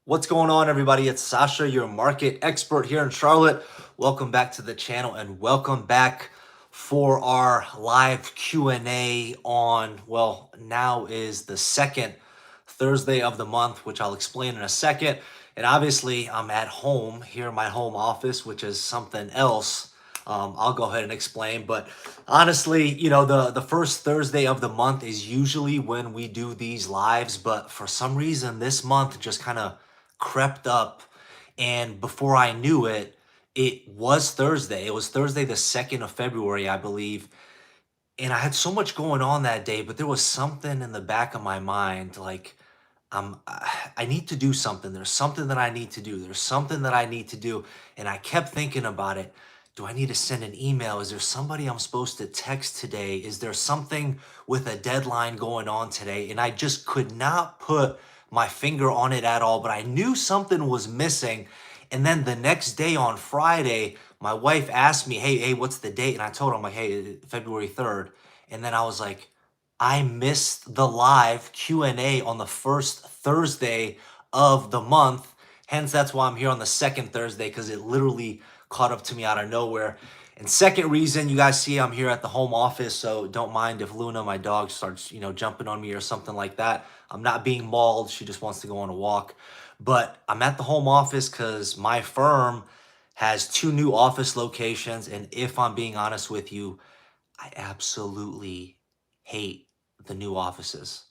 What's going on, everybody? It's Sasha, your market expert here in Charlotte. Welcome back to the channel and welcome back for our live Q&A on, well, now is the second Thursday of the month, which I'll explain in a second. And obviously, I'm at home here in my home office, which is something else. I'll go ahead and explain. But honestly, the first Thursday of the month is usually when we do these lives. But for some reason, this month just kind of crept up, and before I knew it, it was Thursday. It was Thursday, the 2nd of February, I believe. And I had so much going on that day, but there was something in the back of my mind like, I need to do something. There's something that I need to do. There's something that I need to do. And I kept thinking about it. Do I need to send an email? Is there somebody I'm supposed to text today? Is there something with a deadline going on today? And I just could not put my finger on it at all, but I knew something was missing. And then the next day on Friday, my wife asked me, hey, what's the date? And I told her, I'm like, hey, February 3rd. And then I was like, I missed the live Q&A on the first Thursday of the month. Hence, that's why I'm here on the second Thursday, because it literally caught up to me out of nowhere. And second reason, you guys see I'm here at the home office, so don't mind if Luna, my dog, starts, jumping on me or something like that. I'm not being mauled. She just wants to go on a walk. But I'm at the home office because my firm has two new office locations. And if I'm being honest with you, I absolutely hate the new offices.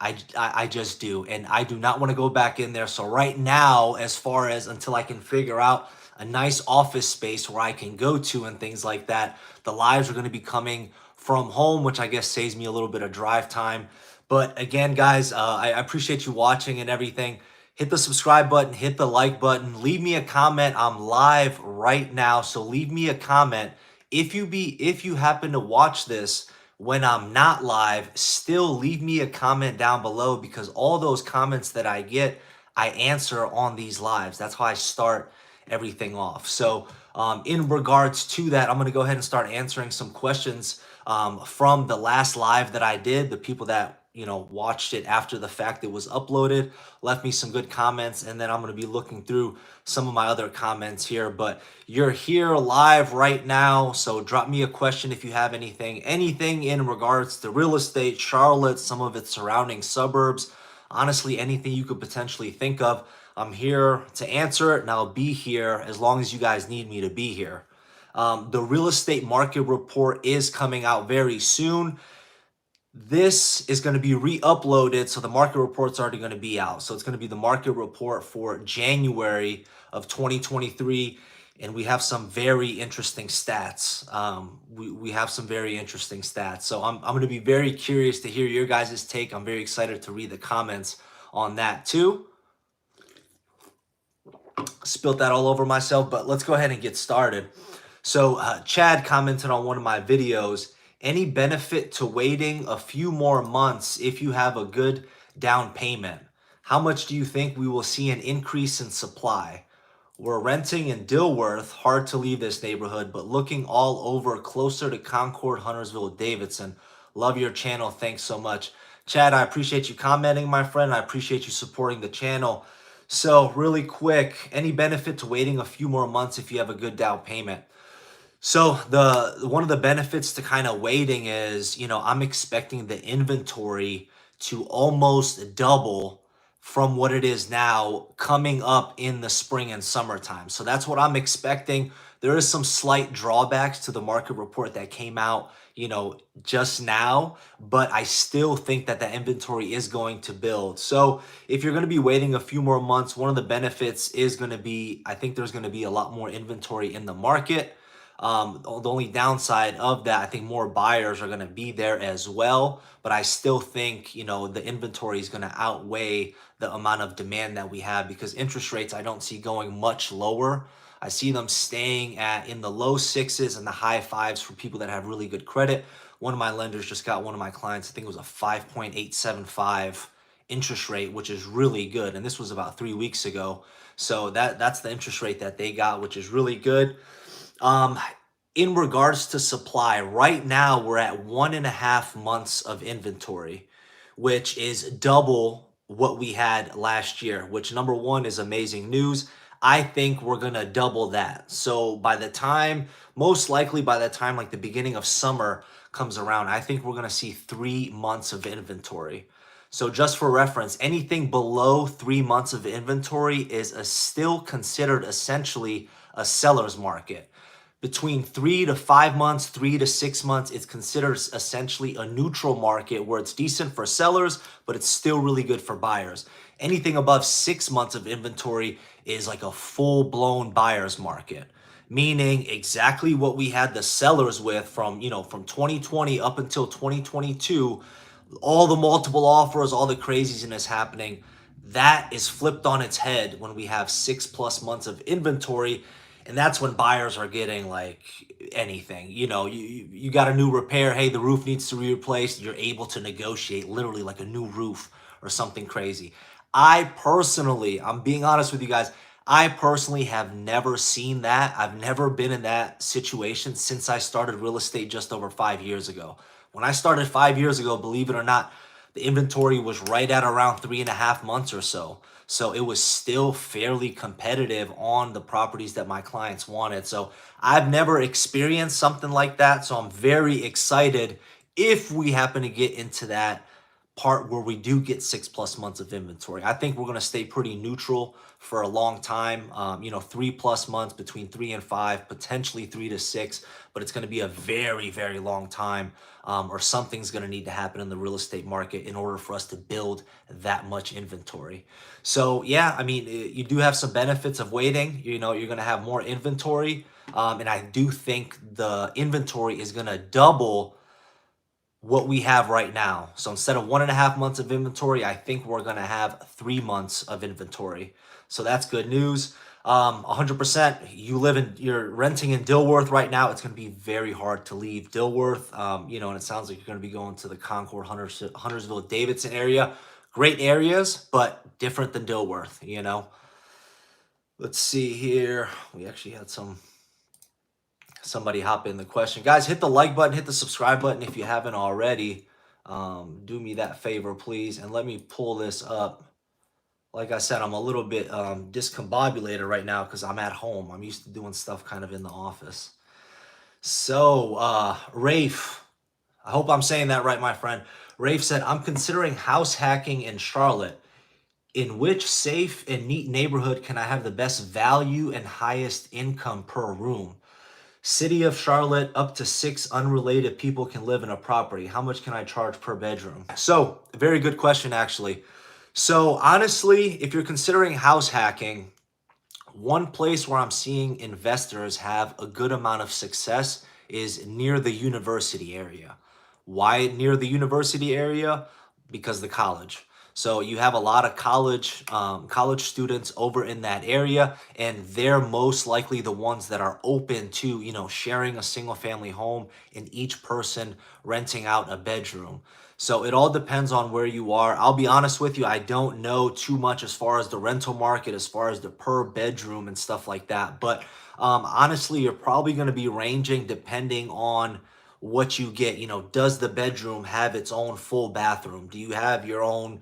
I just do. And I do not want to go back in there. So right now, as far as until I can figure out a nice office space where I can go to and things like that, the lives are going to be coming from home, which I guess saves me a little bit of drive time. But again, guys, I appreciate you watching and everything. Hit the subscribe button, hit the like button, leave me a comment. I'm live right now, so leave me a comment. If you happen to watch this when I'm not live, still leave me a comment down below, because all those comments that I get, I answer on these lives. That's how I start everything off. So in regards to that, I'm going to go ahead and start answering some questions from the last live that I did. The people that watched it after the fact it was uploaded left me some good comments, and then I'm going to be looking through some of my other comments here. But you're here live right now, so drop me a question if you have anything in regards to real estate, Charlotte, some of its surrounding suburbs, honestly anything you could potentially think of. I'm here to answer it, and I'll be here as long as you guys need me to be here. The real estate market report is coming out very soon. This is going to be re-uploaded, so the market report's already going to be out. So it's going to be the market report for January of 2023, and we have some very interesting stats. We have some very interesting stats. So I'm going to be very curious to hear your guys' take. I'm very excited to read the comments on that too. Spilt that all over myself, but let's go ahead and get started. So Chad commented on one of my videos. Any benefit to waiting a few more months if you have a good down payment? How much do you think we will see an increase in supply? We're renting in Dilworth, hard to leave this neighborhood, but looking all over closer to Concord, Huntersville, Davidson. Love your channel. Thanks so much. Chad, I appreciate you commenting, my friend. I appreciate you supporting the channel. So really quick, any benefit to waiting a few more months if you have a good down payment? So one of the benefits to kind of waiting is, I'm expecting the inventory to almost double from what it is now coming up in the spring and summertime. So that's what I'm expecting. There is some slight drawbacks to the market report that came out, just now, but I still think that the inventory is going to build. So if you're going to be waiting a few more months, one of the benefits is going to be, I think there's going to be a lot more inventory in the market. The only downside of that, I think more buyers are going to be there as well, but I still think, the inventory is going to outweigh the amount of demand that we have, because interest rates I don't see going much lower. I see them staying in the low sixes and the high fives for people that have really good credit. One of my lenders just got one of my clients, I think it was a 5.875 interest rate, which is really good. And this was about 3 weeks ago. So that's the interest rate that they got, which is really good. In regards to supply, right now we're at 1.5 months of inventory, which is double what we had last year, which number one is amazing news. I think we're going to double that. So by the time, most likely by the time like the beginning of summer comes around, I think we're going to see 3 months of inventory. So just for reference, anything below 3 months of inventory is still considered essentially a seller's market. Between 3 to 5 months, 3 to 6 months, it's considered essentially a neutral market where it's decent for sellers, but it's still really good for buyers. Anything above 6 months of inventory is like a full blown buyer's market, meaning exactly what we had the sellers with from 2020 up until 2022, all the multiple offers, all the craziness happening. That is flipped on its head when we have 6+ months of inventory, and that's when buyers are getting like anything. You got a new repair, hey, the roof needs to be replaced, you're able to negotiate literally like a new roof or something crazy. I'm being honest with you guys, I personally have never seen that. I've never been in that situation since I started real estate just over 5 years ago. When I started 5 years ago, believe it or not, the inventory was right at around 3.5 months or so. So it was still fairly competitive on the properties that my clients wanted. So I've never experienced something like that. So I'm very excited if we happen to get into that part where we do get 6+ months of inventory. I think we're going to stay pretty neutral for a long time. 3+ months, between 3 and 5, potentially 3 to 6, but it's going to be a very, very long time. Or something's going to need to happen in the real estate market in order for us to build that much inventory. So yeah, I mean, you do have some benefits of waiting. You're going to have more inventory. And I do think the inventory is going to double what we have right now. So instead of 1.5 months of inventory, I think we're going to have 3 months of inventory. So that's good news. 100%. You're renting in Dilworth right now. It's going to be very hard to leave Dilworth. And it sounds like you're going to be going to the Concord, Huntersville, Davidson area. Great areas, but different than Dilworth. Let's see here. We actually had somebody hop in the question. Guys, hit the like button, hit the subscribe button if you haven't already. Do me that favor, please, and let me pull this up. Like I said, I'm a little bit discombobulated right now because I'm at home. I'm used to doing stuff kind of in the office. So, Rafe, I hope I'm saying that right, my friend. Rafe said, I'm considering house hacking in Charlotte. In which safe and neat neighborhood can I have the best value and highest income per room? City of Charlotte, up to 6 unrelated people can live in a property. How much can I charge per bedroom? So, very good question, actually. So, honestly, if you're considering house hacking, one place where I'm seeing investors have a good amount of success is near the university area. Why near the university area? Because the college. So you have a lot of college students over in that area, and they're most likely the ones that are open to sharing a single family home and each person renting out a bedroom. So it all depends on where you are. I'll be honest with you, I don't know too much as far as the rental market, as far as the per bedroom and stuff like that. But honestly, you're probably going to be ranging depending on what you get. Does the bedroom have its own full bathroom? Do you have your own,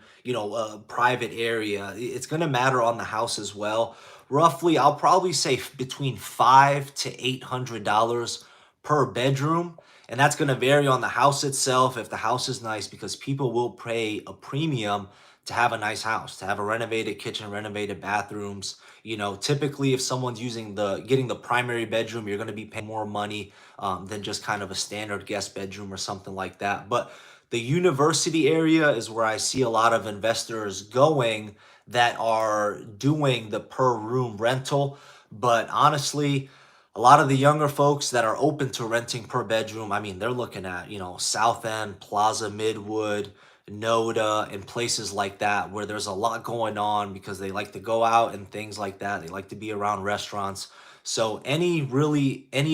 private area? It's going to matter on the house as well. Roughly, I'll probably say between $500 to $800 per bedroom. And that's going to vary on the house itself, if the house is nice, because people will pay a premium to have a nice house, to have a renovated kitchen, renovated bathrooms. Typically if someone's getting the primary bedroom, you're going to be paying more money than just kind of a standard guest bedroom or something like that. But the university area is where I see a lot of investors going that are doing the per room rental. But honestly, a lot of the younger folks that are open to renting per bedroom, I mean, they're looking at, South End, Plaza Midwood, Noda, and places like that where there's a lot going on because they like to go out and things like that. They like to be around restaurants. So any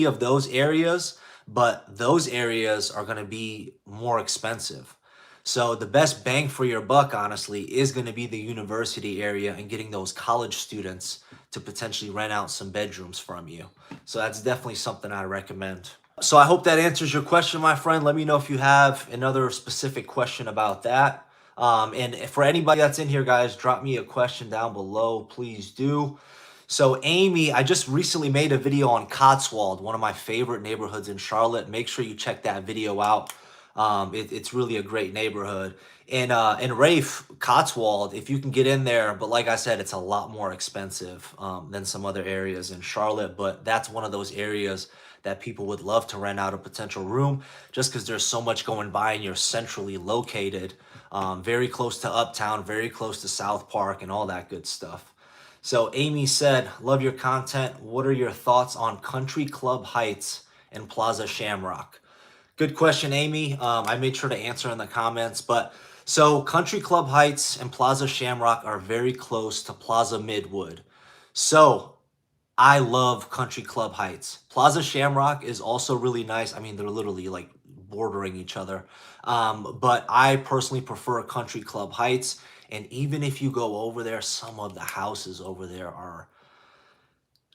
of those areas, but those areas are going to be more expensive. So the best bang for your buck, honestly, is going to be the university area and getting those college students to potentially rent out some bedrooms from you. So that's definitely something I recommend. So I hope that answers your question, my friend. Let me know if you have another specific question about that. And for anybody that's in here, guys, drop me a question down below, please do. So Amy, I just recently made a video on Cotswold, one of my favorite neighborhoods in Charlotte. Make sure you check that video out. It's really a great neighborhood. And Rafe, Cotswold, if you can get in there, but like I said, it's a lot more expensive than some other areas in Charlotte. But that's one of those areas that people would love to rent out a potential room just because there's so much going by and you're centrally located, very close to Uptown, very close to South Park and all that good stuff. So Amy said, love your content. What are your thoughts on Country Club Heights and Plaza Shamrock? Good question, Amy. I made sure to answer in the comments, but so Country Club Heights and Plaza Shamrock are very close to Plaza Midwood. So I love Country Club Heights. Plaza Shamrock is also really nice. I mean, they're literally like bordering each other. But I personally prefer Country Club Heights. And even if you go over there, some of the houses over there are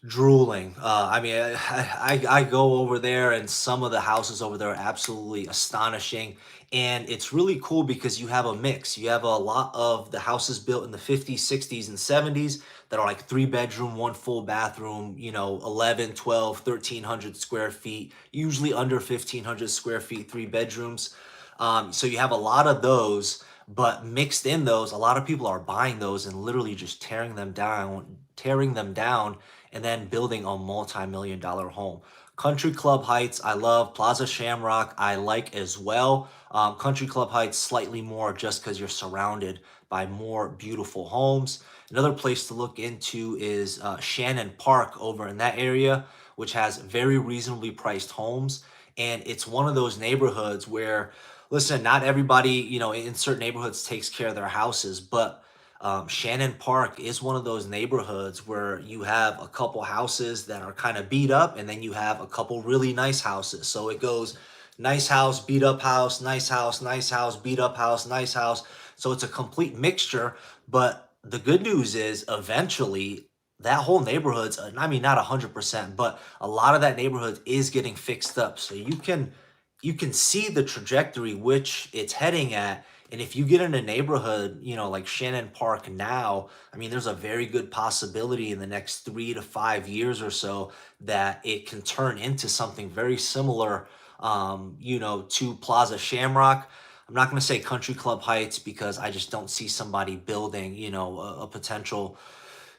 drooling. I mean, I go over there and some of the houses over there are absolutely astonishing. And it's really cool because you have a mix. You have a lot of the houses built in the 50s, 60s, and 70s that are like 3 bedroom, one full bathroom, 11, 12, 1,300 square feet, usually under 1,500 square feet, 3 bedrooms. So you have a lot of those, but mixed in those, a lot of people are buying those and literally just tearing them down and then building a multi-million dollar home. Country Club Heights, I love. Plaza Shamrock, I like as well. Country Club Heights, slightly more just because you're surrounded by more beautiful homes. Another place to look into is Shannon Park over in that area, which has very reasonably priced homes. And it's one of those neighborhoods where, listen, not everybody, in certain neighborhoods takes care of their houses, but Shannon Park is one of those neighborhoods where you have a couple houses that are kind of beat up, and then you have a couple really nice houses. So it goes nice house, beat up house, nice house, nice house, beat up house, nice house. So it's a complete mixture. But the good news is eventually that whole neighborhood's, I mean, not 100%, but a lot of that neighborhood is getting fixed up. So you can see the trajectory which it's heading at. And if you get in a neighborhood, like Shannon Park now, I mean, there's a very good possibility in the next 3 to 5 years or so that it can turn into something very similar, to Plaza Shamrock. I'm not going to say Country Club Heights because I just don't see somebody building, a potential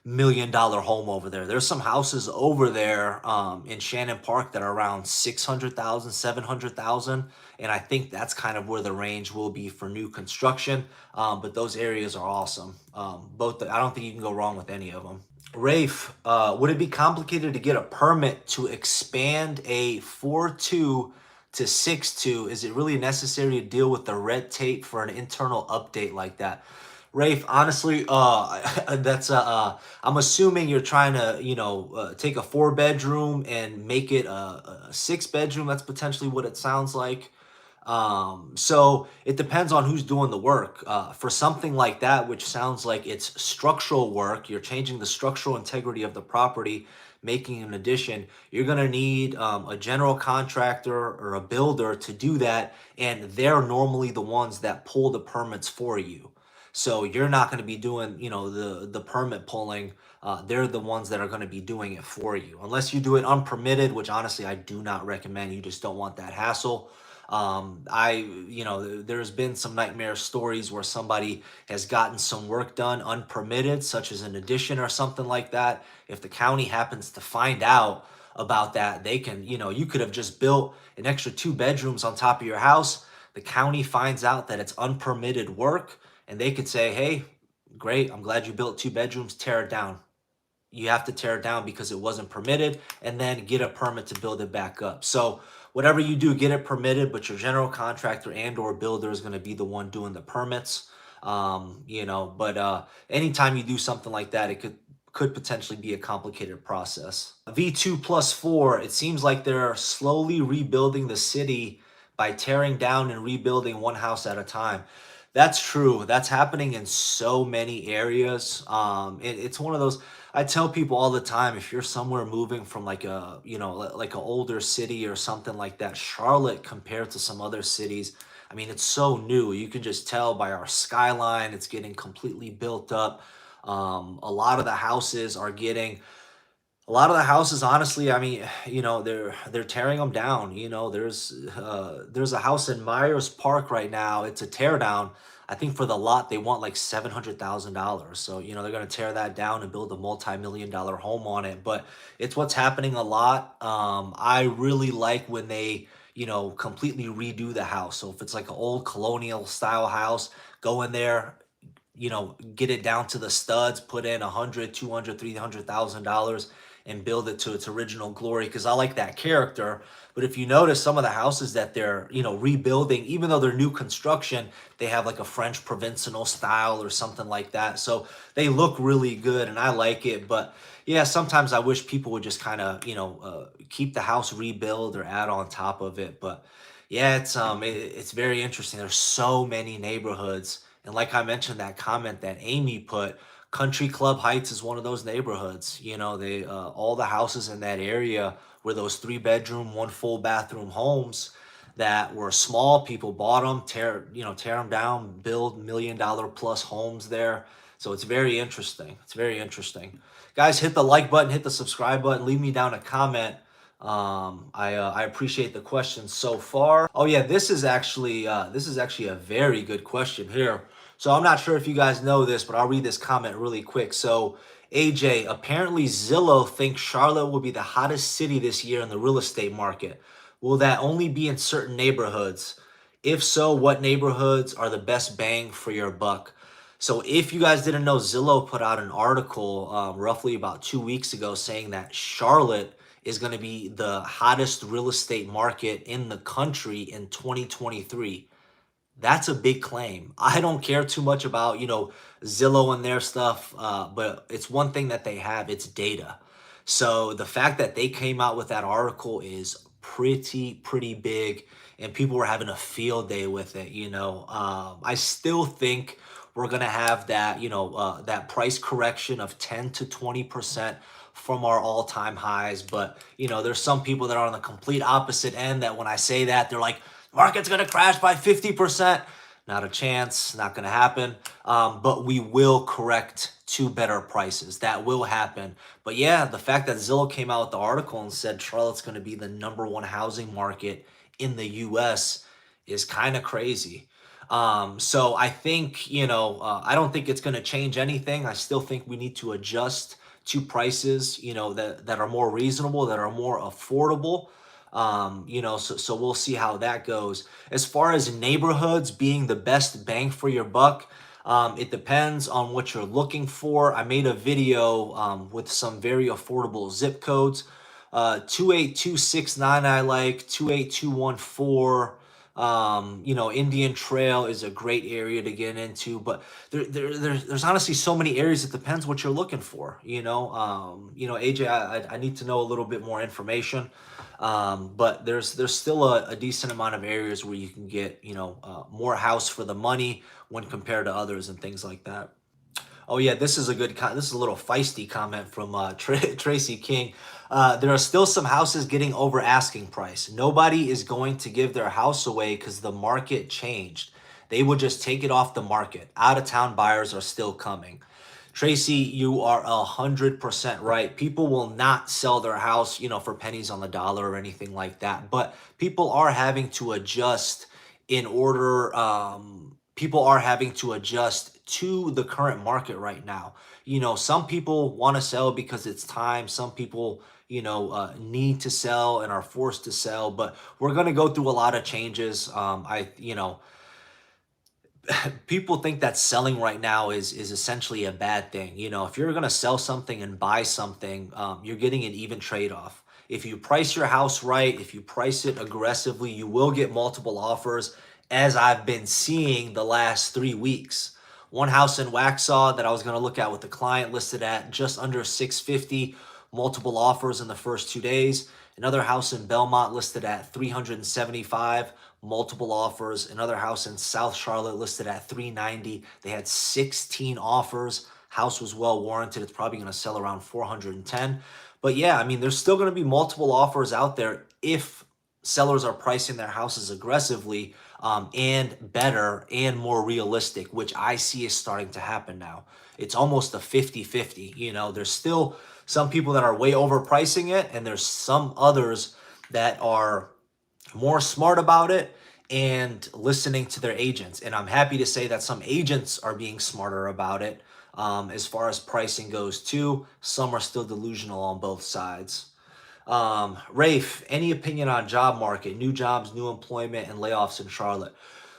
$1 million home over there. There's some houses over there in Shannon Park that are around 600,000, 700,000, and I think that's kind of where the range will be for new construction. But those areas are awesome. I don't think you can go wrong with any of them. Rafe, would it be complicated to get a permit to expand a 4.2 to 6.2? Is it really necessary to deal with the red tape for an internal update like that? Rafe, honestly, I'm assuming you're trying to, take a 4 bedroom and make it a 6 bedroom. That's potentially what it sounds like. So it depends on who's doing the work. For something like that, which sounds like it's structural work, you're changing the structural integrity of the property, making an addition, you're going to need a general contractor or a builder to do that. And they're normally the ones that pull the permits for you. So you're not going to be doing, the permit pulling. They're the ones that are going to be doing it for you. Unless you do it unpermitted, which honestly I do not recommend. You just don't want that hassle. There's been some nightmare stories where somebody has gotten some work done unpermitted, such as an addition or something like that. If the county happens to find out about that, they can, you could have just built an extra 2 bedrooms on top of your house. The county finds out that it's unpermitted work, and they could say, hey, great, I'm glad you built 2 bedrooms, tear it down. You have to tear it down because it wasn't permitted, and then get a permit to build it back up. So whatever you do, get it permitted, but your general contractor and or builder is going to be the one doing the permits. But anytime you do something like that, it could potentially be a complicated process. V2 plus 4, it seems like they're slowly rebuilding the city by tearing down and rebuilding one house at a time. That's true. That's happening in so many areas. It's one of those. I tell people all the time, if you're somewhere moving from like like an older city or something like that, Charlotte compared to some other cities, I mean, it's so new. You can just tell by our skyline, it's getting completely built up. A lot of the houses are getting a lot of the houses, honestly, I mean, they're tearing them down. There's a house in Myers Park right now. It's a tear down. I think for the lot they want like $700,000. So they're gonna tear that down and build a multi-million-dollar home on it. But it's what's happening a lot. I really like when they completely redo the house. So if it's like an old colonial style house, go in there, get it down to the studs, put in 100, 200, $300,000 and build it to its original glory. Because I like that character. But if you notice some of the houses that they're, rebuilding, even though they're new construction, they have like a French Provençal style or something like that. So they look really good and I like it. But yeah, sometimes I wish people would just kind of, keep the house rebuild or add on top of it. But yeah, it's very interesting. There's so many neighborhoods, and like I mentioned, that comment that Amy put, Country Club Heights is one of those neighborhoods. They all the houses in that area were those 3 bedroom, one full bathroom homes that were small. People bought them, tear them down, build $1 million plus homes there. So it's very interesting. It's very interesting. Guys, hit the like button, hit the subscribe button, leave me down a comment. I appreciate the questions so far. Oh yeah, this is actually a very good question here. So I'm not sure if you guys know this, but I'll read this comment really quick. So AJ, apparently Zillow thinks Charlotte will be the hottest city this year in the real estate market. Will that only be in certain neighborhoods? If so, what neighborhoods are the best bang for your buck? So if you guys didn't know, Zillow put out an article roughly about 2 weeks ago saying that Charlotte is going to be the hottest real estate market in the country in 2023. That's a big claim. I don't care too much about, Zillow and their stuff, but it's one thing that they have, it's data. So the fact that they came out with that article is pretty big, and people were having a field day with it. I still think we're gonna have that, that price correction of 10 to 20% from our all-time highs. But there's some people that are on the complete opposite end that when I say that, they're like, market's going to crash by 50%. Not a chance, not going to happen. But we will correct to better prices. That will happen. But yeah, the fact that Zillow came out with the article and said Charlotte's going to be the #1 housing market in the US is kind of crazy. So I think, I don't think it's going to change anything. I still think we need to adjust to prices, that are more reasonable, that are more affordable. So we'll see how that goes. As far as neighborhoods being the best bang for your buck, it depends on what you're looking for. I made a video with some very affordable zip codes. 28269 I like, 28214. Indian Trail is a great area to get into, but there's honestly so many areas. It depends what you're looking for. AJ, I need to know a little bit more information. But there's still a decent amount of areas where you can get more house for the money when compared to others and things like that. Oh yeah, this is a this is a little feisty comment from Tracy King. There are still some houses getting over asking price. Nobody is going to give their house away because the market changed. They would just take it off the market. Out of town buyers are still coming. Tracy, you are 100% right. People will not sell their house, for pennies on the dollar or anything like that. But people are having to adjust in order. People are having to adjust to the current market right now. Some people want to sell because it's time. Some people, need to sell and are forced to sell. But we're going to go through a lot of changes. People think that selling right now is essentially a bad thing. If you're going to sell something and buy something, you're getting an even trade-off. If you price your house right, if you price it aggressively, you will get multiple offers, as I've been seeing the last 3 weeks. One house in Waxhaw that I was going to look at with the client listed at just under 650, multiple offers in the first 2 days. Another house in Belmont listed at 375, multiple offers. Another house in South Charlotte listed at 390. They had 16 offers. House was well warranted. It's probably going to sell around 410. But yeah, I mean, there's still going to be multiple offers out there if sellers are pricing their houses aggressively. and better and more realistic, which I see is starting to happen now. It's almost a 50-50. You know, there's still some people that are way overpricing it, and there's some others that are more smart about it and listening to their agents. And I'm happy to say that some agents are being smarter about it as far as pricing goes too. Some are still delusional on both sides. Rafe, any opinion on job market, new jobs, new employment, and layoffs in Charlotte?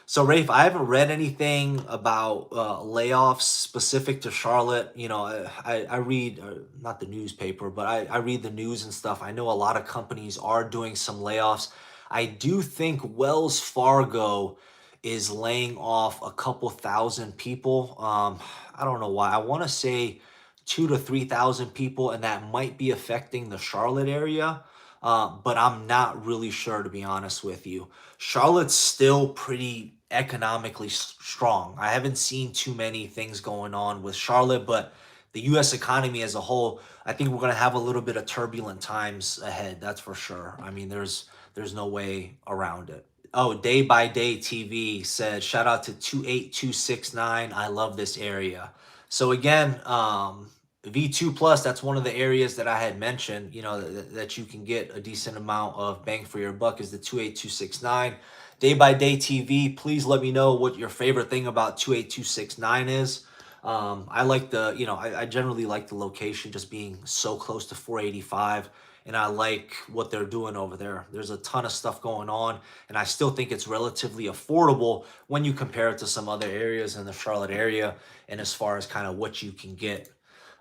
So, Rafe, I haven't read anything about layoffs specific to Charlotte. You know, I read, not the newspaper, but I read the news and stuff. I know a lot of companies are doing some layoffs. I do think Wells Fargo is laying off a couple thousand people. I don't know why. I want to say 2 to 3 thousand people, and that might be affecting the Charlotte area. But I'm not really sure, to be honest with you. Charlotte's still pretty economically strong. I haven't seen too many things going on with Charlotte, but the U.S. economy as a whole, I think we're going to have a little bit of turbulent times ahead. That's for sure. I mean, there's no way around it. Oh, Day by Day TV said, shout out to 28269. I love this area. So again, V2 Plus, that's one of the areas that I had mentioned, you know, that you can get a decent amount of bang for your buck is the 28269. Day by Day TV, please let me know what your favorite thing about 28269 is. I like I generally like the location just being so close to 485, and I like what they're doing over there. There's a ton of stuff going on, and I still think it's relatively affordable when you compare it to some other areas in the Charlotte area, and as far as kind of what you can get.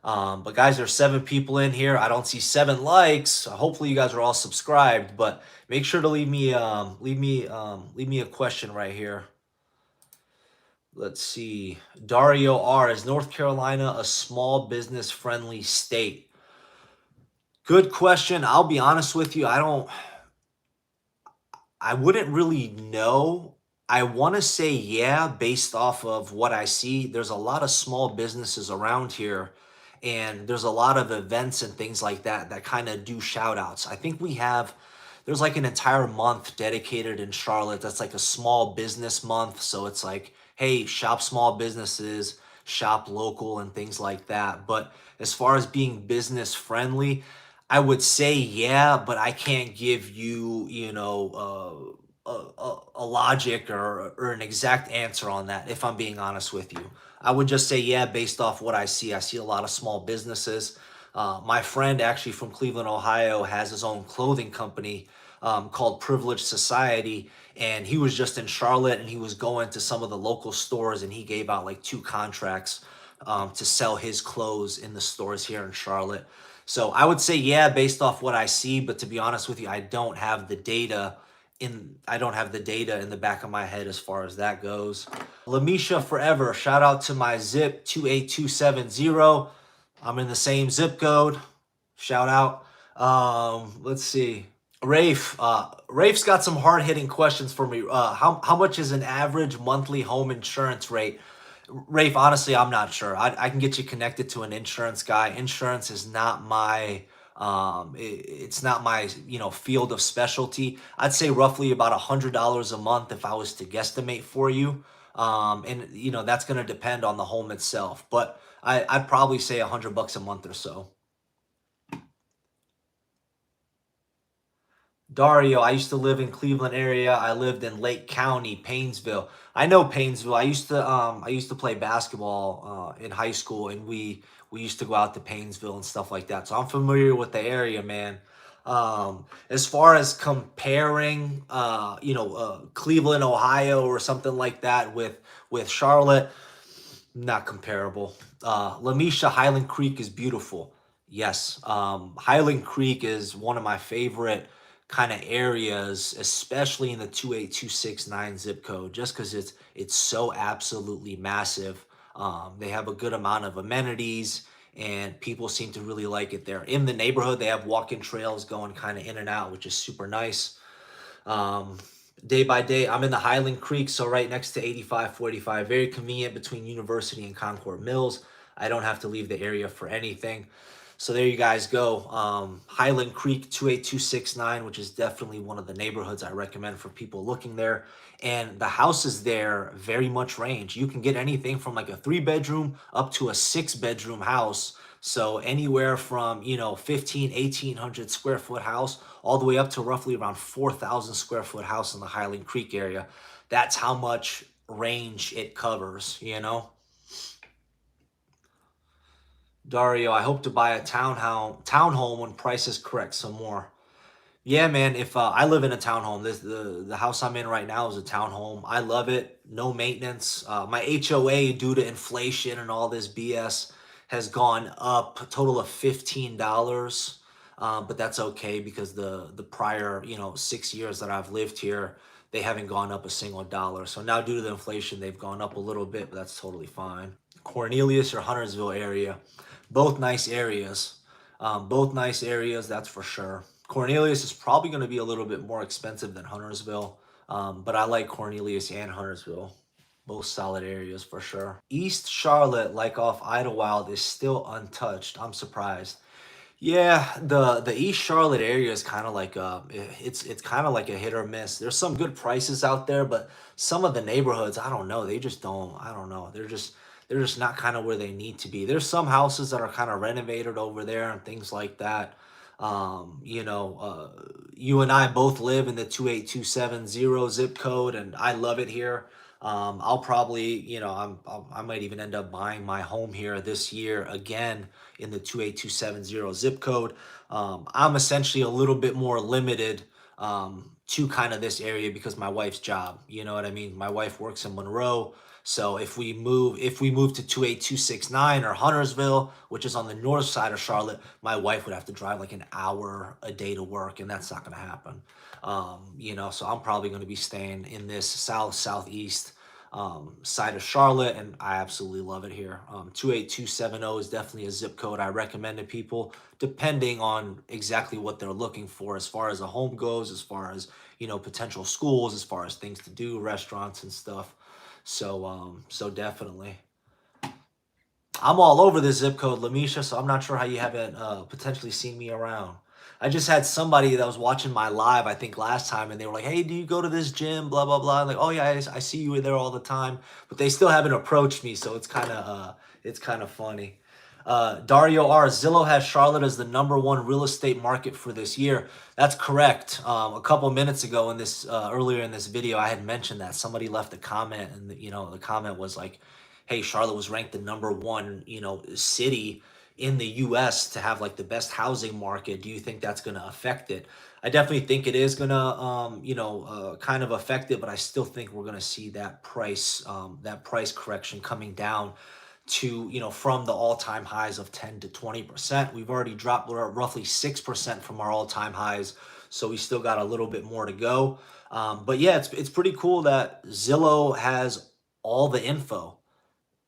But guys, there's 7 people in here. I don't see 7 likes. Hopefully, you guys are all subscribed. But make sure to leave me a question right here. Let's see. Dario R. Is North Carolina a small business friendly state? Good question. I'll be honest with you. I wouldn't really know. I want to say yeah, based off of what I see. There's a lot of small businesses around here, and there's a lot of events and things like that that kind of do shout outs. I think there's like an entire month dedicated in Charlotte that's like a small business month. So it's like, hey, shop small businesses, shop local, and things like that. But as far as being business friendly, I would say yeah, but I can't give you, a logic or an exact answer on that, if I'm being honest with you. I would just say yeah, based off what I see. I see a lot of small businesses. My friend, actually from Cleveland, Ohio, has his own clothing company called Privileged Society, and he was just in Charlotte, and he was going to some of the local stores, and he gave out like 2 contracts to sell his clothes in the stores here in Charlotte. So I would say yeah, based off what I see, but to be honest with you, I don't have the data in the back of my head as far as that goes. Lamisha Forever, shout out to my zip 28270. I'm in the same zip code. Shout out. Let's see. Rafe's got some hard hitting questions for me. How much is an average monthly home insurance rate? Rafe, honestly, I'm not sure. I can get you connected to an insurance guy. Insurance is not my it's not my field of specialty. I'd say roughly about $100 a month if I was to guesstimate for you. And that's going to depend on the home itself, but I'd probably say $100 a month or so. Dario, I used to live in Cleveland area. I lived in Lake County, Painesville. I know Painesville. I used to play basketball in high school, and we used to go out to Painesville and stuff like that. So I'm familiar with the area, man. As far as comparing, Cleveland, Ohio, or something like that with Charlotte, not comparable. Lamisha, Highland Creek is beautiful. Yes, Highland Creek is one of my favorite kind of areas, especially in the 28269 zip code, just because it's so absolutely massive. They have a good amount of amenities, and people seem to really like it there. In the neighborhood, they have walk-in trails going kind of in and out, which is super nice. Day by Day, I'm in the Highland Creek, so right next to 8545. Very convenient between University and Concord Mills. I don't have to leave the area for anything. So there you guys go. Highland Creek 28269, which is definitely one of the neighborhoods I recommend for people looking there. And the houses there very much range. You can get anything from like a 3 bedroom up to a 6 bedroom house. So anywhere from, 15, 1800 square foot house all the way up to roughly around 4,000 square foot house in the Highland Creek area. That's how much range it covers. Dario, I hope to buy a townhome when price is correct some more. Yeah, man. If I live in a townhome, the house I'm in right now is a townhome. I love it. No maintenance. My HOA due to inflation and all this BS has gone up a total of $15. But that's okay because the prior 6 years that I've lived here, they haven't gone up a single dollar. So now due to the inflation, they've gone up a little bit, but that's totally fine. Cornelius or Huntersville area, both nice areas. Both nice areas, that's for sure. Cornelius is probably going to be a little bit more expensive than Huntersville, but I like Cornelius and Huntersville. Both solid areas for sure. East Charlotte, like off Idlewild, is still untouched. I'm surprised. Yeah, the East Charlotte area is kind of like it's kind of like a hit or miss. There's some good prices out there, but some of the neighborhoods, I don't know, they just don't, I don't know. They're just not kind of where they need to be. There's some houses that are kind of renovated over there and things like that. You and I both live in the 28270 zip code, and I love it here. I'll probably, I might even end up buying my home here this year again in the 28270 zip code. I'm essentially a little bit more limited to kind of this area because my wife's job. You know what I mean? My wife works in Monroe. So if we move to 28269 or Huntersville, which is on the north side of Charlotte, my wife would have to drive like an hour a day to work, and that's not going to happen. So I'm probably going to be staying in this southeast side of Charlotte, and I absolutely love it here. 28270 is definitely a zip code I recommend to people, depending on exactly what they're looking for as far as a home goes, as far as potential schools, as far as things to do, restaurants and stuff. So definitely. I'm all over this zip code, Lamisha, so I'm not sure how you haven't potentially seen me around. I just had somebody that was watching my live, I think last time, and they were like, "Hey, do you go to this gym?" Blah blah blah. I'm like, "Oh yeah, I see you there all the time," but they still haven't approached me, so it's kind of funny. Dario R. Zillow has Charlotte as the #1 real estate market for this year. That's correct. A couple minutes ago in this earlier in this video, I had mentioned that somebody left a comment, and the comment was like, "Hey, Charlotte was ranked the #1, city in the U.S. to have like the best housing market. Do you think that's going to affect it?" I definitely think it is going to, kind of affect it, but I still think we're going to see that price correction coming down to from the all-time highs of 10 to 20%. We've already dropped roughly 6% from our all-time highs, so we still got a little bit more to go. But yeah, it's pretty cool that Zillow has all the info.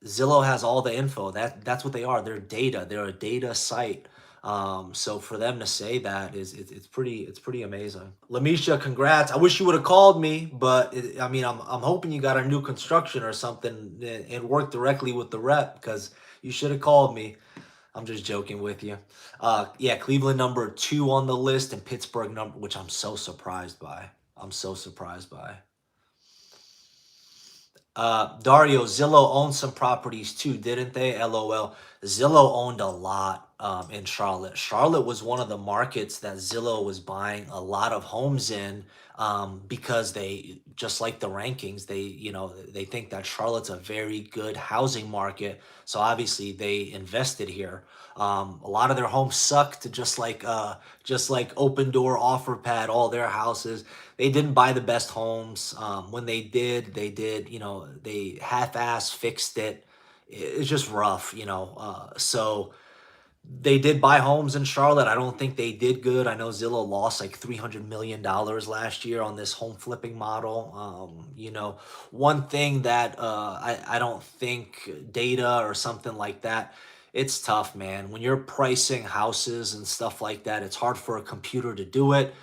Zillow has all the info. That's what they are. They're data. They're a data site. So for them to say that it's pretty amazing. Lamisha, congrats. I wish you would have called me, but I mean, I'm hoping you got a new construction or something and worked directly with the rep because you should have called me. I'm just joking with you. Yeah, Cleveland #2 on the list and Pittsburgh which I'm so surprised by. I'm so surprised by. Dario, Zillow owned some properties too, didn't they? LOL. Zillow owned a lot in Charlotte. Charlotte was one of the markets that Zillow was buying a lot of homes in because they, just like the rankings, they think that Charlotte's a very good housing market. So obviously they invested here. A lot of their homes sucked, just like Open Door, OfferPad, all their houses. They didn't buy the best homes. When they did, they half-ass fixed it. It's just rough. So they did buy homes in Charlotte. I don't think they did good. I know Zillow lost like $300 million last year on this home flipping model. One thing that I don't think data or something like that, it's tough, man. When you're pricing houses and stuff like that, it's hard for a computer to do it.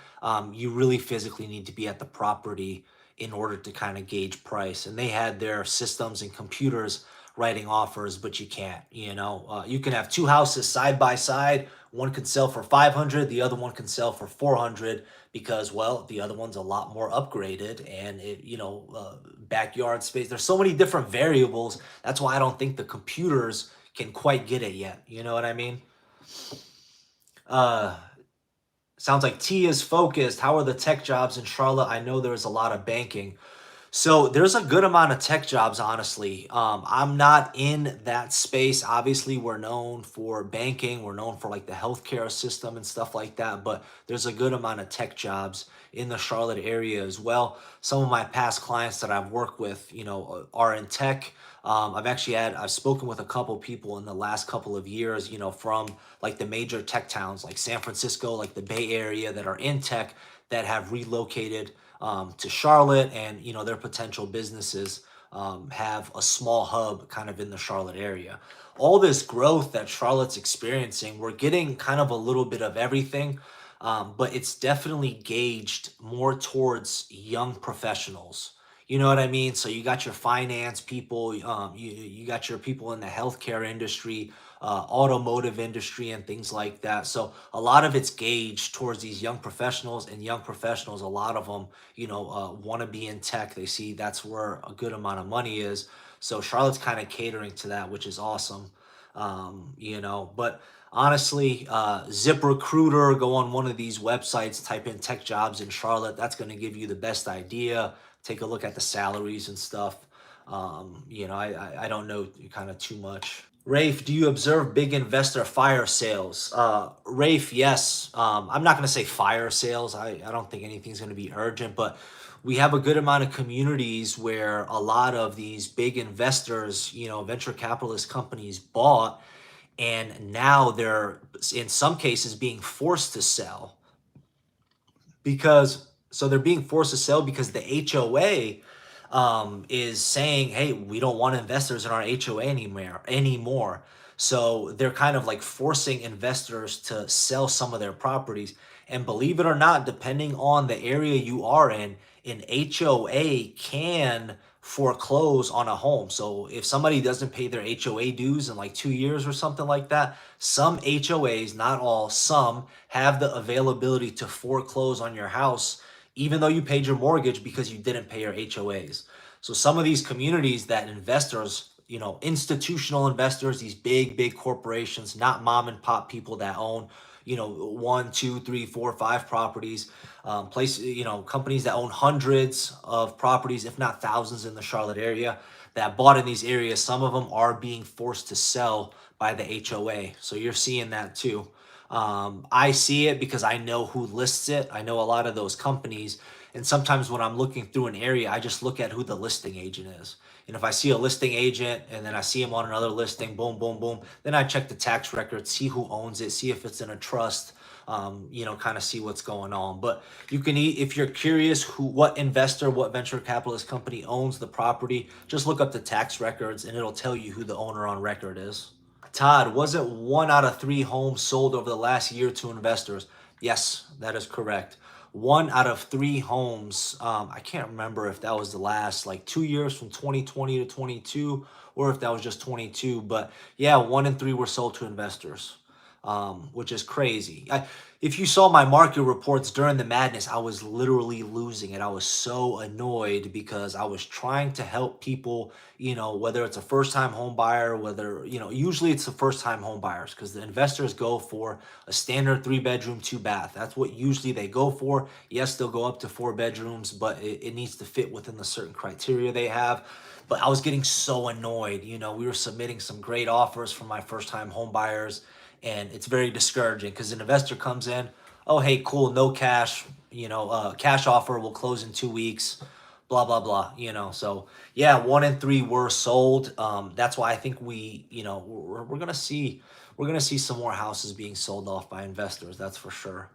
You really physically need to be at the property in order to kind of gauge price. And they had their systems and computers writing offers, but you can't. You can have two houses side by side. One could sell for 500, the other one can sell for 400 because, well, the other one's a lot more upgraded and backyard space. There's so many different variables. That's why I don't think the computers can quite get it yet. You know what I mean? Uh, Sounds like T is focused. How are the tech jobs in Charlotte? I know there's a lot of banking. So there's a good amount of tech jobs, honestly. I'm not in that space. Obviously, we're known for banking. We're known for like the healthcare system and stuff like that. But there's a good amount of tech jobs in the Charlotte area as well. Some of my past clients that I've worked with, are in tech. I've spoken with a couple people in the last couple of years, from like the major tech towns like San Francisco, like the Bay Area that are in tech that have relocated to Charlotte, and their potential businesses have a small hub kind of in the Charlotte area. All this growth that Charlotte's experiencing, we're getting kind of a little bit of everything, but it's definitely gauged more towards young professionals. You know what I mean? So you got your finance people, you got your people in the healthcare industry, automotive industry, and things like that. So a lot of it's gauged towards these young professionals, and young professionals, a lot of them, want to be in tech. They see that's where a good amount of money is. So Charlotte's kind of catering to that, which is awesome. But honestly, ZipRecruiter, go on one of these websites, type in tech jobs in Charlotte. That's going to give you the best idea. Take a look at the salaries and stuff. I don't know kind of too much. Rafe, do you observe big investor fire sales? Rafe, yes. I'm not going to say fire sales. I don't think anything's going to be urgent, but we have a good amount of communities where a lot of these big investors, venture capitalist companies bought, and now they're in some cases being forced to sell they're being forced to sell because the HOA is saying, hey, we don't want investors in our HOA anymore. So they're kind of like forcing investors to sell some of their properties. And believe it or not, depending on the area you are in, an HOA can foreclose on a home. So if somebody doesn't pay their HOA dues in like 2 years or something like that, some HOAs, not all, some have the availability to foreclose on your house even though you paid your mortgage because you didn't pay your HOAs. So some of these communities that investors, institutional investors, these big corporations, not mom and pop people that own, one, two, three, four, five properties, companies that own hundreds of properties, if not thousands in the Charlotte area that bought in these areas. Some of them are being forced to sell by the HOA. So you're seeing that too. I see it because I know who lists it. I know a lot of those companies. And sometimes when I'm looking through an area, I just look at who the listing agent is. And if I see a listing agent and then I see him on another listing, boom, boom, boom, then I check the tax record, see who owns it, see if it's in a trust, kind of see what's going on. But you can, if you're curious what investor, what venture capitalist company owns the property, just look up the tax records and it'll tell you who the owner on record is. Todd, wasn't 1 out of 3 homes sold over the last year to investors? Yes, that is correct. 1 out of 3 homes. I can't remember if that was the last like 2 years from 2020 to 22, or if that was just 22. But yeah, 1 in 3 were sold to investors, which is crazy. If you saw my market reports during the madness, I was literally losing it. I was so annoyed because I was trying to help people, whether it's a first time home buyer, whether, usually it's the first time home buyers because the investors go for a standard 3 bedroom, 2 bath. That's what usually they go for. Yes, they'll go up to 4 bedrooms, but it needs to fit within the certain criteria they have. But I was getting so annoyed. We were submitting some great offers for my first time home buyers. And it's very discouraging because an investor comes in, oh, hey, cool, no cash, cash offer will close in 2 weeks, blah, blah, blah, So yeah, 1 in 3 were sold. That's why I think we're going to see, some more houses being sold off by investors. That's for sure.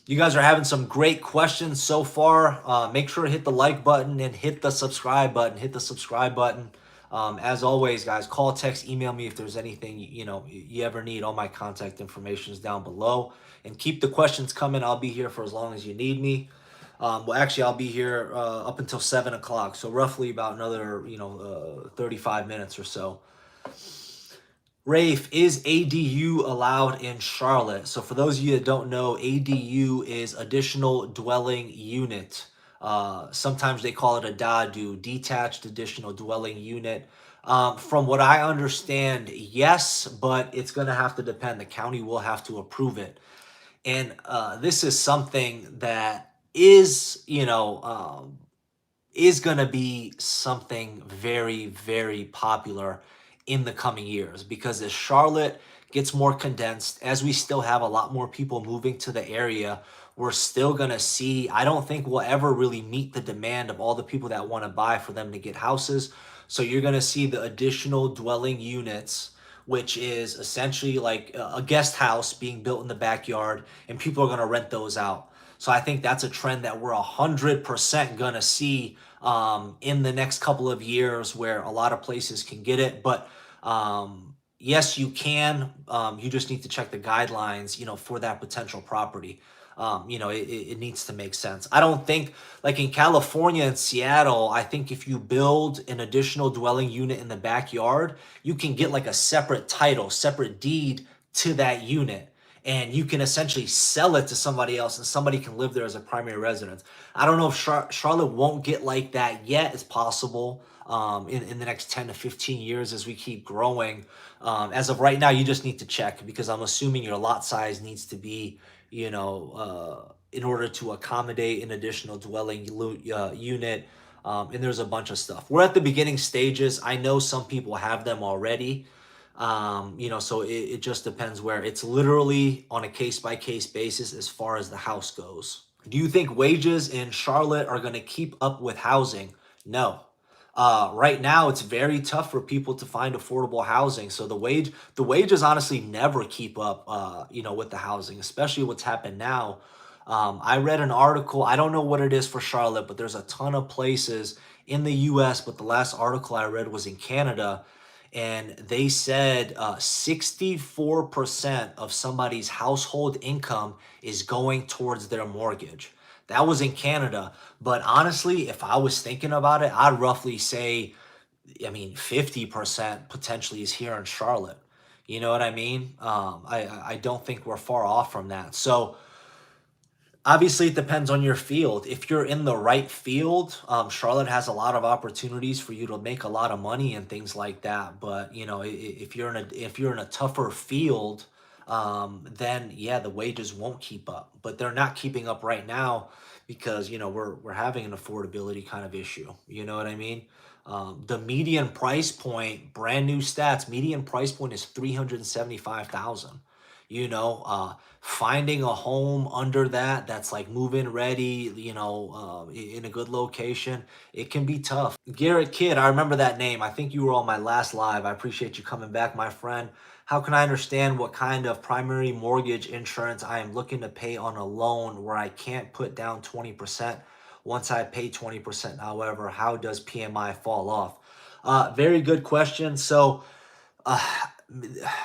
You guys are having some great questions so far. Make sure to hit the like button and hit the subscribe button. As always, guys, call, text, email me if there's anything you ever need. All my contact information is down below. And keep the questions coming. I'll be here for as long as you need me. Well, actually, I'll be here up until 7 o'clock, so roughly about another 35 minutes or so. Rafe, is ADU allowed in Charlotte? So for those of you that don't know, ADU is additional dwelling unit. Sometimes they call it a DADU, detached additional dwelling unit. From what I understand, yes, but it's going to have to depend. The county will have to approve it. And this is something that is going to be something very, very popular in the coming years, because as Charlotte gets more condensed, as we still have a lot more people moving to the area, we're still going to see, I don't think we'll ever really meet the demand of all the people that want to buy for them to get houses. So you're going to see the additional dwelling units, which is essentially like a guest house being built in the backyard, and people are going to rent those out. So I think that's a trend that we're 100% going to see in the next couple of years, where a lot of places can get it. But yes, you can. You just need to check the guidelines, for that potential property. It needs to make sense. I don't think, like in California and Seattle, I think if you build an additional dwelling unit in the backyard, you can get like a separate title, separate deed to that unit, and you can essentially sell it to somebody else, and somebody can live there as a primary residence. I don't know if Charlotte won't get like that yet. It's possible in the next 10 to 15 years as we keep growing. As of right now, you just need to check, because I'm assuming your lot size needs to be, in order to accommodate an additional dwelling unit. And there's a bunch of stuff. We're at the beginning stages. I know some people have them already. So it just depends where. It's literally on a case by case basis as far as the house goes. Do you think wages in Charlotte are going to keep up with housing? No. Right now, it's very tough for people to find affordable housing. So the wages honestly never keep up, with the housing, especially what's happened now. I read an article. I don't know what it is for Charlotte, but there's a ton of places in the U.S. But the last article I read was in Canada, and they said 64% of somebody's household income is going towards their mortgage. That was in Canada. But honestly, if I was thinking about it, I'd roughly say, I mean, 50% potentially is here in Charlotte. You know what I mean? I don't think we're far off from that. So obviously, it depends on your field. If you're in the right field, Charlotte has a lot of opportunities for you to make a lot of money and things like that. But if you're in a tougher field, then yeah, the wages won't keep up. But they're not keeping up right now because we're having an affordability kind of issue. You know what I mean? The median price point, brand new stats, median price point is 375,000. Finding a home under that's like move-in ready, in a good location, it can be tough. Garrett Kidd, I remember that name. I think you were on my last live. I appreciate you coming back, my friend. How can I understand what kind of primary mortgage insurance I am looking to pay on a loan where I can't put down 20%? Once I pay 20%, however, how does PMI fall off? Very good question. So, uh,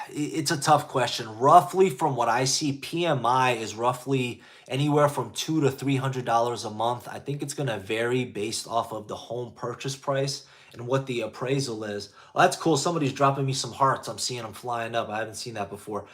it's a tough question. Roughly, from what I see, PMI is roughly anywhere from $200 to $300 a month. I think it's going to vary based off of the home purchase price and what the appraisal is. Well, that's cool. Somebody's dropping me some hearts. I'm seeing them flying up. I haven't seen that before.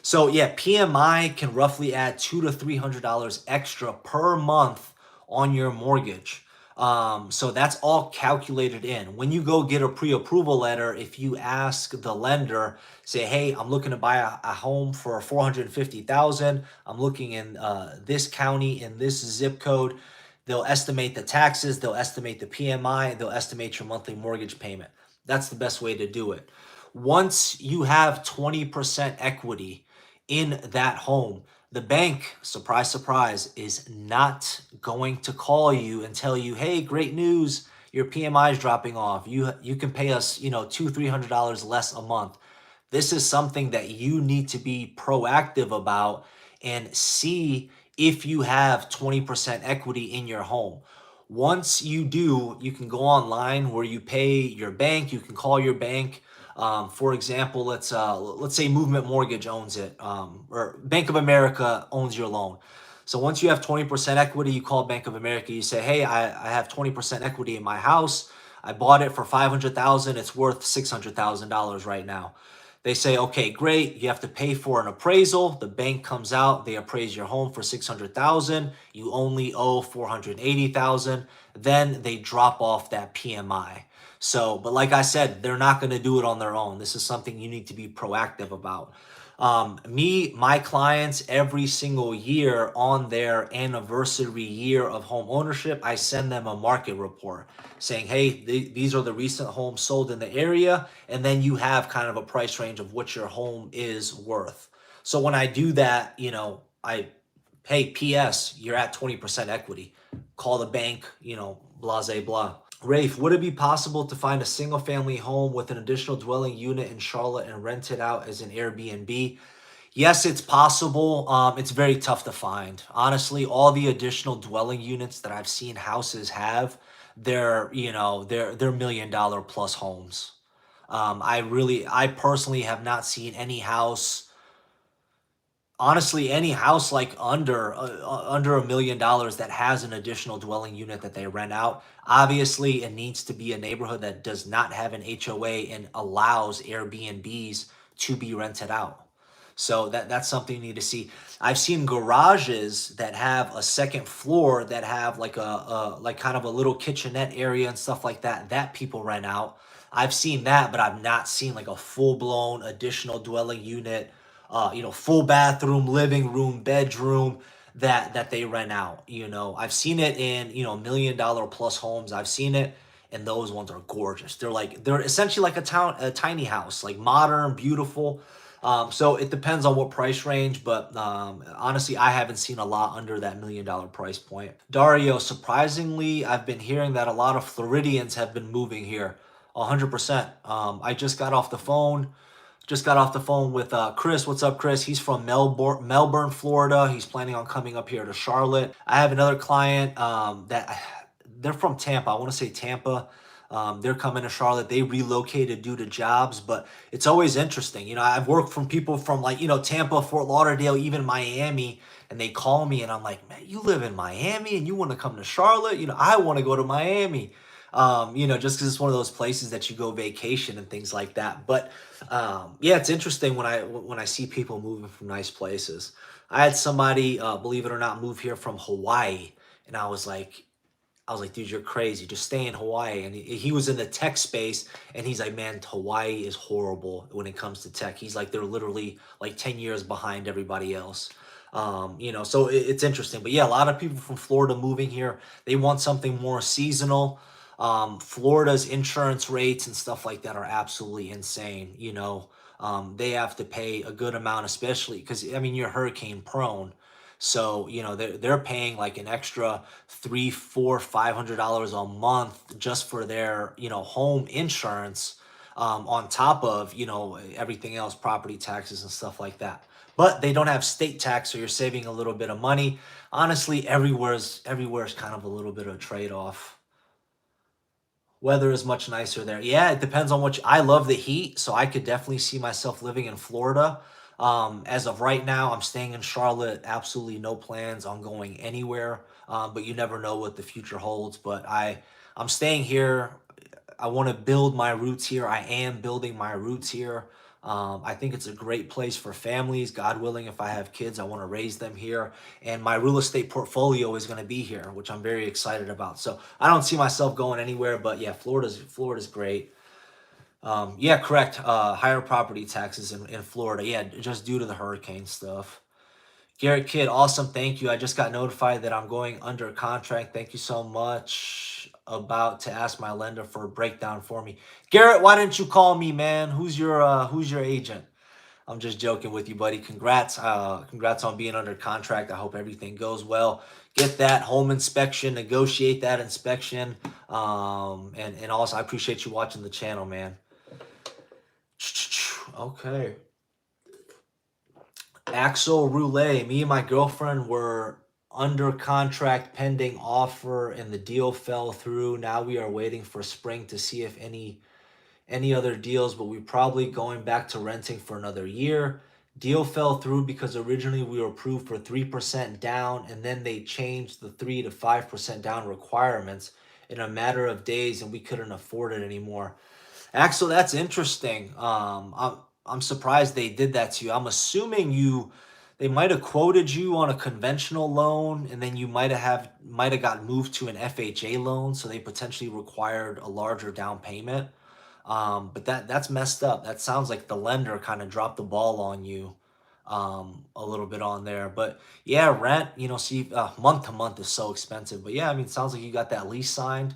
So yeah, PMI can roughly add $200 to $300 extra per month on your mortgage. So that's all calculated in. When you go get a pre-approval letter, if you ask the lender, say, "Hey, I'm looking to buy a home for 450,000. I'm looking in this county in this zip code." They'll estimate the taxes, they'll estimate the PMI, they'll estimate your monthly mortgage payment. That's the best way to do it. Once you have 20% equity in that home, the bank, surprise, surprise, is not going to call you and tell you, "Hey, great news, your PMI is dropping off. You can pay us, $200-$300 less a month." This is something that you need to be proactive about and see if you have 20% equity in your home. Once you do, you can go online where you pay your bank. You can call your bank. For example, let's say Movement Mortgage owns it, or Bank of America owns your loan. So once you have 20% equity, you call Bank of America, you say, hey, I have 20% equity in my house. I bought it for 500,000. It's worth $600,000 right now. They say, okay, great. You have to pay for an appraisal. The bank comes out, they appraise your home for 600,000. You only owe 480,000. Then they drop off that PMI. So, but like I said, they're not going to do it on their own. This is something you need to be proactive about. My clients, every single year on their anniversary year of home ownership, I send them a market report saying, hey, these are the recent homes sold in the area. And then you have kind of a price range of what your home is worth. So when I do that, hey, PS, you're at 20% equity. Call the bank, blah, blah, blah. Rafe, would it be possible to find a single family home with an additional dwelling unit in Charlotte and rent it out as an Airbnb? Yes, it's possible. It's very tough to find. Honestly, all the additional dwelling units that I've seen houses have, they're $1 million plus homes. I personally have not seen any house, honestly, any house like under $1 million that has an additional dwelling unit that they rent out. Obviously, it needs to be a neighborhood that does not have an HOA and allows Airbnbs to be rented out. So that's something you need to see. I've seen garages that have a second floor that have like like kind of a little kitchenette area and stuff like that that people rent out. I've seen that, but I've not seen like a full-blown additional dwelling unit, full bathroom, living room, bedroom that they rent out. I've seen it in, $1 million plus homes. I've seen it, and those ones are gorgeous. They're essentially like a tiny house, like modern, beautiful. So it depends on what price range, but honestly, I haven't seen a lot under that $1 million price point. Dario, surprisingly, I've been hearing that a lot of Floridians have been moving here. 100%. I just got off the phone with Chris. What's up, Chris? He's from Melbourne, Florida. He's planning on coming up here to Charlotte. I have another client that they're from Tampa. I want to say Tampa. They're coming to Charlotte. They relocated due to jobs, but it's always interesting. I've worked from people from like, Tampa, Fort Lauderdale, even Miami, and they call me and I'm like, man, you live in Miami and you want to come to Charlotte? I want to go to Miami. Just because it's one of those places that you go vacation and things like that. But yeah, it's interesting when I see people moving from nice places. I had somebody, believe it or not, move here from Hawaii, and I was like, dude, you're crazy. Just stay in Hawaii. And he was in the tech space, and he's like, man, Hawaii is horrible when it comes to tech. He's like, they're literally like 10 years behind everybody else. So it's interesting. But yeah, a lot of people from Florida moving here, they want something more seasonal. Florida's insurance rates and stuff like that are absolutely insane. They have to pay a good amount, especially because, I mean, you're hurricane prone. So, they're paying like an extra three, four, $500 a month just for their, home insurance, on top of, everything else, property taxes and stuff like that. But they don't have state tax, so you're saving a little bit of money. Honestly, everywhere's kind of a little bit of a trade-off. Weather is much nicer there. Yeah, it depends on I love the heat, so I could definitely see myself living in Florida. As of right now, I'm staying in Charlotte. Absolutely no plans on going anywhere. But you never know what the future holds. But I'm staying here. I want to build my roots here. I am building my roots here. I think it's a great place for families. God willing, if I have kids, I want to raise them here. And my real estate portfolio is going to be here, which I'm very excited about. So I don't see myself going anywhere. But yeah, Florida's great. Yeah, correct. Higher property taxes in Florida. Yeah, just due to the hurricane stuff. Garrett Kidd, awesome. Thank you. I just got notified that I'm going under contract. Thank you so much. About to ask my lender for a breakdown for me. Garrett, why didn't you call me, man? Who's your agent? I'm just joking with you, buddy. Congrats on being under contract. I hope everything goes well. Get that home inspection, negotiate that inspection. And also I appreciate you watching the channel, man. Okay. Axel Roulette. Me and my girlfriend were under contract pending offer and the deal fell through. Now we are waiting for spring to see if any other deals, but we're probably going back to renting for another year. Deal fell through because originally we were approved for 3% down, and then they changed the 3 to 5% down requirements in a matter of days, and we couldn't afford it anymore. Axel, that's interesting. I'm surprised they did that to you. I'm assuming they might have quoted you on a conventional loan, and then you might have got moved to an FHA loan, so they potentially required a larger down payment. But that's messed up. That sounds like the lender kind of dropped the ball on you a little bit on there. But yeah, rent, see, month to month is so expensive. But yeah, I mean, it sounds like you got that lease signed.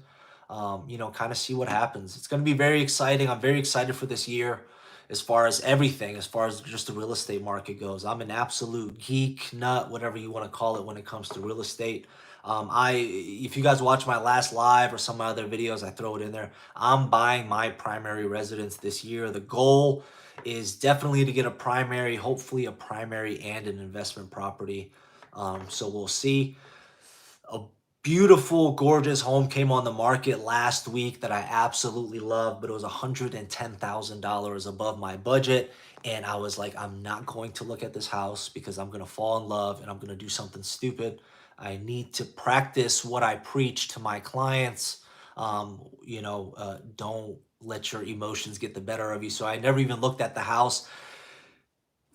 Kind of see what happens. It's going to be very exciting. I'm very excited for this year as far as everything, as far as just the real estate market goes. I'm an absolute geek, nut, whatever you want to call it when it comes to real estate. If you guys watch my last live or some of my other videos, I throw it in there. I'm buying my primary residence this year. The goal is definitely to get a primary, hopefully a primary and an investment property. So we'll see. A beautiful, gorgeous home came on the market last week that I absolutely love, but it was $110,000 above my budget. And I was like, I'm not going to look at this house because I'm going to fall in love and I'm going to do something stupid. I need to practice what I preach to my clients. Don't let your emotions get the better of you. So I never even looked at the house.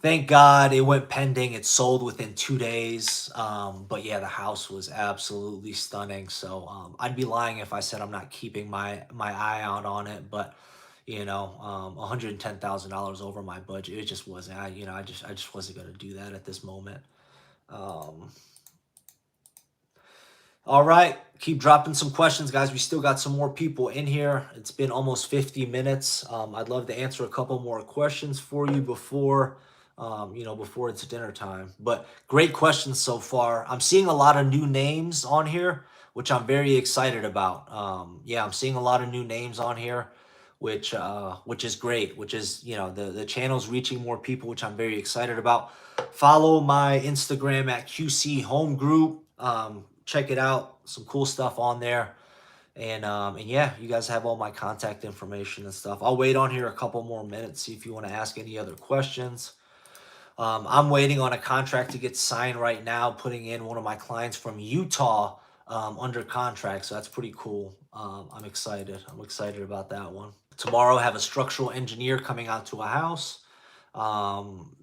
Thank God it went pending. It sold within 2 days. But yeah, the house was absolutely stunning. So I'd be lying if I said I'm not keeping my eye out on it. But $110,000 over my budget. It just wasn't. I just wasn't gonna do that at this moment. Um, all right, keep dropping some questions, guys. We still got some more people in here. It's been almost 50 minutes. I'd love to answer a couple more questions for you before it's dinner time. But great questions so far. I'm seeing a lot of new names on here, which I'm very excited about. Yeah, I'm seeing a lot of new names on here, which is great. Which is the channel's reaching more people, which I'm very excited about. Follow my Instagram at QC Home Group. Check it out. Some cool stuff on there. And yeah, you guys have all my contact information and stuff. I'll wait on here a couple more minutes, see if you want to ask any other questions. I'm waiting on a contract to get signed right now, putting in one of my clients from Utah under contract. So that's pretty cool. I'm excited. I'm excited about that one. Tomorrow, I have a structural engineer coming out to a house. Um,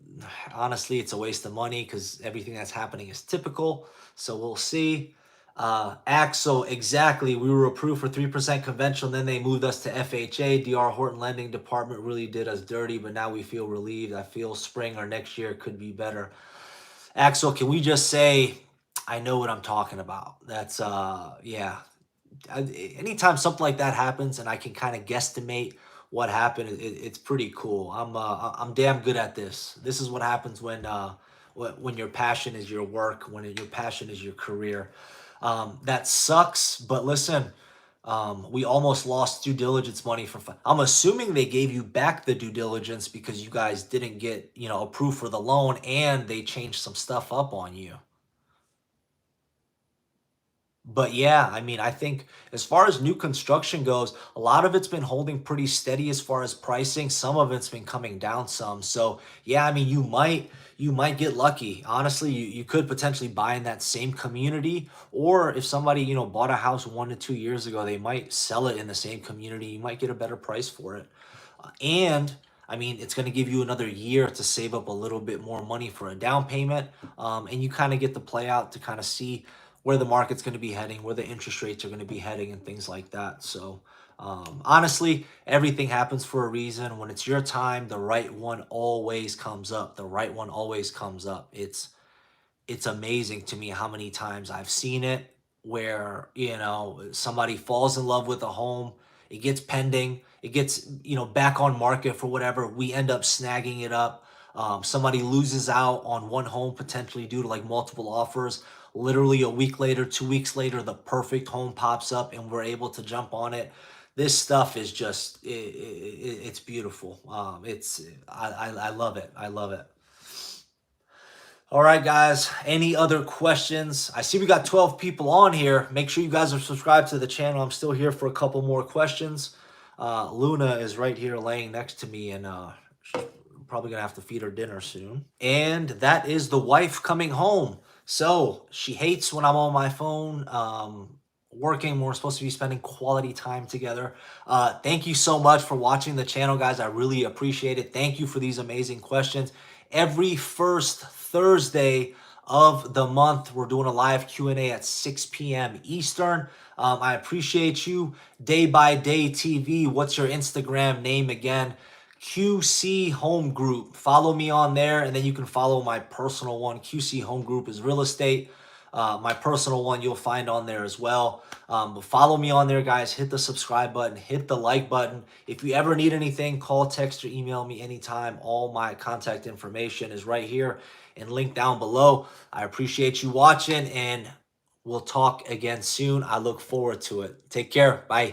Honestly, it's a waste of money because everything that's happening is typical. So we'll see. Axel, exactly. We were approved for 3% conventional, then they moved us to FHA. DR Horton Lending Department really did us dirty, but now we feel relieved. I feel spring or next year could be better. Axel, can we just say, I know what I'm talking about? That's, yeah. Anytime something like that happens and I can kind of guesstimate what happened, it's pretty cool. I'm damn good at this. This is what happens when your passion is your work, when your passion is your career. That sucks, but listen, we almost lost due diligence money I'm assuming they gave you back the due diligence because you guys didn't get, approved for the loan and they changed some stuff up on you. But yeah, I mean, I think as far as new construction goes, a lot of it's been holding pretty steady as far as pricing. Some of it's been coming down some. So yeah, I mean, you might get lucky. Honestly, you could potentially buy in that same community, or if somebody, bought a house 1 to 2 years ago, they might sell it in the same community. You might get a better price for it. And I mean, it's going to give you another year to save up a little bit more money for a down payment. And you kind of get to play out to kind of see where the market's going to be heading, where the interest rates are going to be heading, and things like that. So, honestly, everything happens for a reason. When it's your time, the right one always comes up. The right one always comes up. It's amazing to me how many times I've seen it where, somebody falls in love with a home, it gets pending, it gets, back on market for whatever, we end up snagging it up. Somebody loses out on one home potentially due to like multiple offers. Literally a week later, 2 weeks later, the perfect home pops up and we're able to jump on it. This stuff is just, it's beautiful. I love it. I love it. All right, guys. Any other questions? I see we got 12 people on here. Make sure you guys are subscribed to the channel. I'm still here for a couple more questions. Luna is right here laying next to me and she's Probably gonna have to feed her dinner soon. And that is the wife coming home. So she hates when I'm on my phone. Working. We're supposed to be spending quality time together. Thank you so much for watching the channel, guys. I really appreciate it. Thank you for these amazing questions. Every first Thursday of the month, we're doing a live Q&A at 6 p.m. Eastern. I appreciate you. Day by Day TV. What's your Instagram name again? QC Home Group. Follow me on there, and then you can follow my personal one. QC Home Group is real estate. My personal one you'll find on there as well. But follow me on there, guys. Hit the subscribe button, hit the like button. If you ever need anything, call, text, or email me anytime. All my contact information is right here and linked down below. I appreciate you watching, and we'll talk again soon. I look forward to it. Take care. Bye.